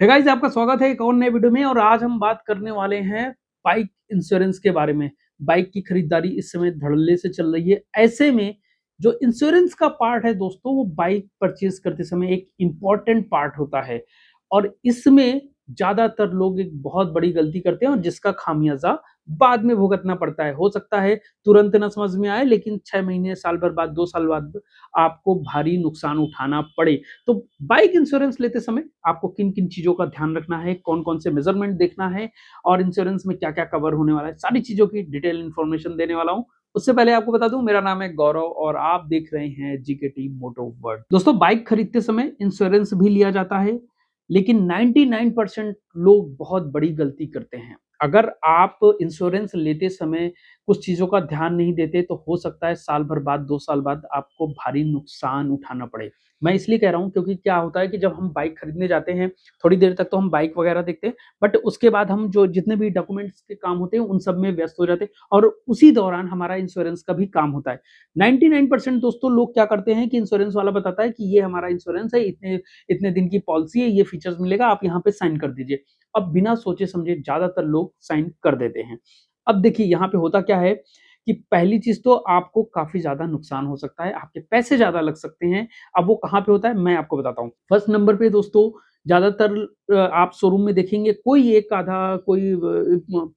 Hey guys, आपका स्वागत है एक और नए वीडियो में। और आज हम बात करने वाले हैं बाइक इंश्योरेंस के बारे में। बाइक की खरीदारी इस समय धड़ल्ले से चल रही है। ऐसे में जो इंश्योरेंस का पार्ट है दोस्तों, वो बाइक परचेज करते समय एक इम्पॉर्टेंट पार्ट होता है। और इसमें ज्यादातर लोग एक बहुत बड़ी गलती करते हैं और जिसका खामियाजा बाद में भुगतना पड़ता है। हो सकता है तुरंत ना समझ में आए, लेकिन 6 महीने, साल भर बाद, 2 साल बाद आपको भारी नुकसान उठाना पड़े। तो बाइक इंश्योरेंस लेते समय आपको किन किन चीजों का ध्यान रखना है, कौन कौन से मेजरमेंट देखना है और इंश्योरेंस में क्या क्या कवर होने वाला है, सारी चीजों की डिटेल इन्फॉर्मेशन देने वाला हूं। उससे पहले आपको बता दूं, मेरा नाम है गौरव और आप देख रहे हैं जीकेटी मोटो वर्ल्ड। दोस्तों, बाइक खरीदते समय इंश्योरेंस भी लिया जाता है, लेकिन 99% लोग बहुत बड़ी गलती करते हैं। अगर आप इंश्योरेंस लेते समय कुछ चीजों का ध्यान नहीं देते, तो हो सकता है साल भर बाद, 2 साल बाद आपको भारी नुकसान उठाना पड़े। मैं इसलिए कह रहा हूं क्योंकि क्या होता है कि जब हम बाइक खरीदने जाते हैं, थोड़ी देर तक तो हम बाइक वगैरह देखते हैं, बट उसके बाद हम जो जितने भी डॉक्यूमेंट्स के काम होते हैं उन सब में व्यस्त हो जाते हैं और उसी दौरान हमारा इंश्योरेंस का भी काम होता है। 99% दोस्तों लोग क्या करते हैं कि इंश्योरेंस वाला बताता है कि ये हमारा इंश्योरेंस है, इतने इतने दिन की पॉलिसी है, ये फीचर्स मिलेगा, आप यहाँ पे साइन कर दीजिए। अब बिना सोचे समझे ज्यादातर लोग साइन कर देते हैं। अब देखिए यहाँ पे होता क्या है कि पहली चीज तो आपको काफी ज्यादा नुकसान हो सकता है, आपके पैसे ज्यादा लग सकते हैं। अब वो कहाँ पे होता है, मैं आपको बताता हूँ। फर्स्ट नंबर पे दोस्तों, ज्यादातर आप शोरूम में देखेंगे कोई एक आधा कोई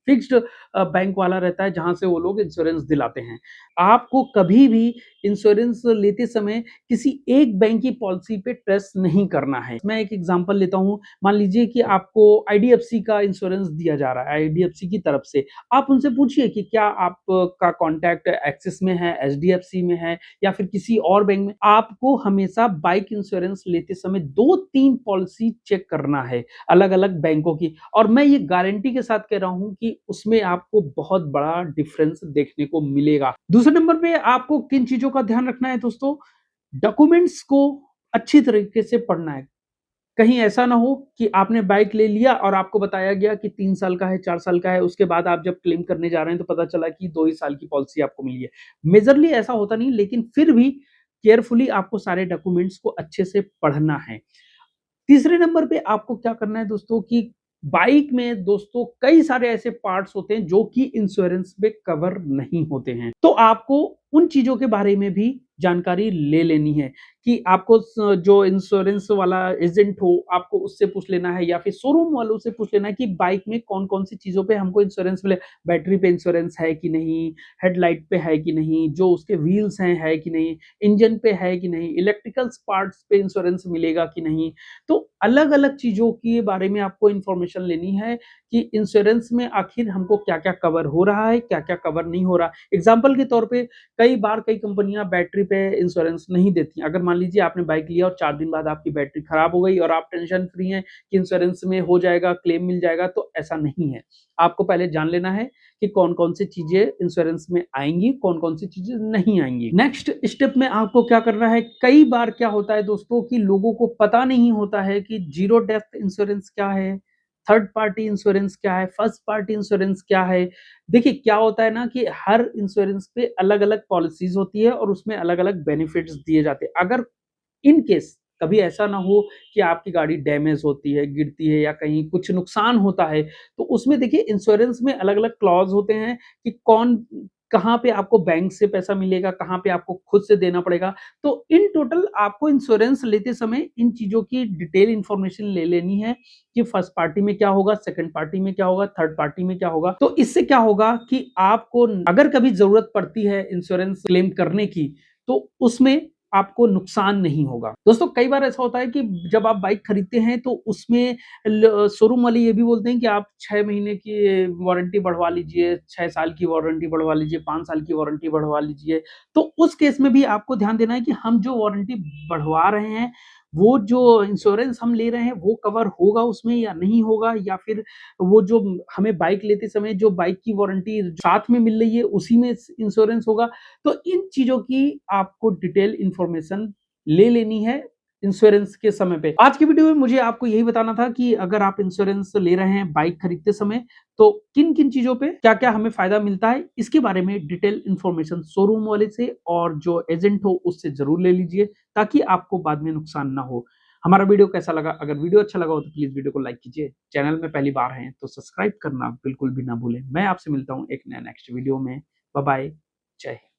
फिक्स्ड बैंक वाला रहता है जहां से वो लोग इंश्योरेंस दिलाते हैं। आपको कभी भी इंश्योरेंस लेते समय किसी एक बैंक की पॉलिसी पे ट्रस्ट नहीं करना है। मैं एक एग्जांपल लेता हूं। मान लीजिए कि आपको आईडीएफसी का इंश्योरेंस दिया जा रहा है आईडीएफसी की तरफ से। आप उनसे पूछिए कि क्या आपका कॉन्टैक्ट एक्सिस में है, एचडीएफसी में है या फिर किसी और बैंक में। आपको हमेशा बाइक इंश्योरेंस लेते समय 2-3 पॉलिसी चेक करना है अलग अलग बैंकों की। और मैं ये गारंटी के साथ कह रहा हूं कि उसमें आपको बहुत बड़ा डिफरेंस देखने को मिलेगा। दूसरे नंबर पे आपको किन चीजों का ध्यान रखना है दोस्तों, डॉक्यूमेंट्स को अच्छी तरीके से पढ़ना है। कहीं ऐसा ना हो कि आपने बाइक ले लिया और आपको बताया गया कि 3 साल का है, 4 साल का है, उसके बाद आप जब क्लेम करने जा रहे हैं तो पता चला कि 2 ही साल की पॉलिसी आपको मिली है। मेजरली ऐसा होता नहीं, लेकिन फिर भी केयरफुली आपको सारे डॉक्यूमेंट्स को अच्छे से पढ़ना है। तीसरे नंबर पे आपको क्या करना है दोस्तों कि बाइक में दोस्तों कई सारे ऐसे पार्ट्स होते हैं जो कि इंश्योरेंस में कवर नहीं होते हैं। तो आपको उन चीजों के बारे में भी जानकारी ले लेनी है कि आपको जो इंश्योरेंस वाला एजेंट हो, आपको उससे पूछ लेना है या फिर शोरूम वालों से पूछ लेना है कि बाइक में कौन कौन सी चीजों पे हमको इंश्योरेंस मिले। बैटरी पे इंश्योरेंस है कि नहीं, हेडलाइट पे है कि नहीं, जो उसके व्हील्स हैं है कि नहीं, इंजन पे है कि नहीं, इलेक्ट्रिकल पार्ट्स पे इंश्योरेंस मिलेगा कि नहीं। तो अलग अलग चीजों के बारे में आपको इंफॉर्मेशन लेनी है कि इंश्योरेंस में आखिर हमको क्या क्या कवर हो रहा है, क्या क्या कवर नहीं हो रहा। एग्जाम्पल के तौर पे कई बार कई कंपनियां बैटरी पे इंश्योरेंस नहीं देती। अगर मान लीजिए आपने बाइक लिया और 4 दिन बाद आपकी बैटरी खराब हो गई और आप टेंशन फ्री हैं कि इंश्योरेंस में हो जाएगा, क्लेम मिल जाएगा, तो ऐसा नहीं है। आपको पहले जान लेना है कि कौन कौन सी चीजें इंश्योरेंस में आएंगी, कौन कौन सी चीजें नहीं आएंगी। नेक्स्ट स्टेप में आपको क्या करना है, कई बार क्या होता है दोस्तों कि लोगों को पता नहीं होता है कि जीरो डेप्थ इंश्योरेंस क्या है, थर्ड पार्टी इंश्योरेंस क्या है, फर्स्ट पार्टी इंश्योरेंस क्या है। देखिए क्या होता है ना कि हर इंश्योरेंस पे अलग अलग पॉलिसीज होती है और उसमें अलग अलग बेनिफिट्स दिए जाते हैं। अगर इन केस कभी ऐसा ना हो कि आपकी गाड़ी डैमेज होती है, गिरती है या कहीं कुछ नुकसान होता है, तो उसमें देखिए इंश्योरेंस में अलग अलग क्लॉज होते हैं कि कौन कहाँ पे आपको बैंक से पैसा मिलेगा, कहाँ पे आपको खुद से देना पड़ेगा। तो इन टोटल आपको इंश्योरेंस लेते समय इन चीजों की डिटेल इंफॉर्मेशन ले लेनी है कि फर्स्ट पार्टी में क्या होगा, सेकंड पार्टी में क्या होगा, थर्ड पार्टी में क्या होगा। तो इससे क्या होगा कि आपको अगर कभी जरूरत पड़ती है इंश्योरेंस क्लेम करने की, तो उसमें आपको नुकसान नहीं होगा। दोस्तों कई बार ऐसा होता है कि जब आप बाइक खरीदते हैं तो उसमें शोरूम वाले ये भी बोलते हैं कि आप 6 महीने की वारंटी बढ़वा लीजिए, 6 साल की वारंटी बढ़वा लीजिए, 5 साल की वारंटी बढ़वा लीजिए। तो उस केस में भी आपको ध्यान देना है कि हम जो वारंटी बढ़वा रहे हैं, वो जो इंश्योरेंस हम ले रहे हैं वो कवर होगा उसमें या नहीं होगा, या फिर वो जो हमें बाइक लेते समय जो बाइक की वारंटी साथ में मिल रही है उसी में इंश्योरेंस होगा। तो इन चीजों की आपको डिटेल इंफॉर्मेशन ले लेनी है इंश्योरेंस के समय पे। आज की वीडियो में मुझे आपको यही बताना था कि अगर आप इंश्योरेंस ले रहे हैं बाइक खरीदते समय, तो किन किन चीजों पे क्या क्या हमें फायदा मिलता है, इसके बारे में डिटेल इंफॉर्मेशन शोरूम वाले से और जो एजेंट हो उससे जरूर ले लीजिए ताकि आपको बाद में नुकसान ना हो। हमारा वीडियो कैसा लगा? अगर वीडियो अच्छा लगा हो तो प्लीज वीडियो को लाइक कीजिए। चैनल में पहली बार हैं तो सब्सक्राइब करना बिल्कुल भी ना भूलें। मैं आपसे मिलता हूँ एक नया नेक्स्ट वीडियो में। बाय बाय, जय हिंद।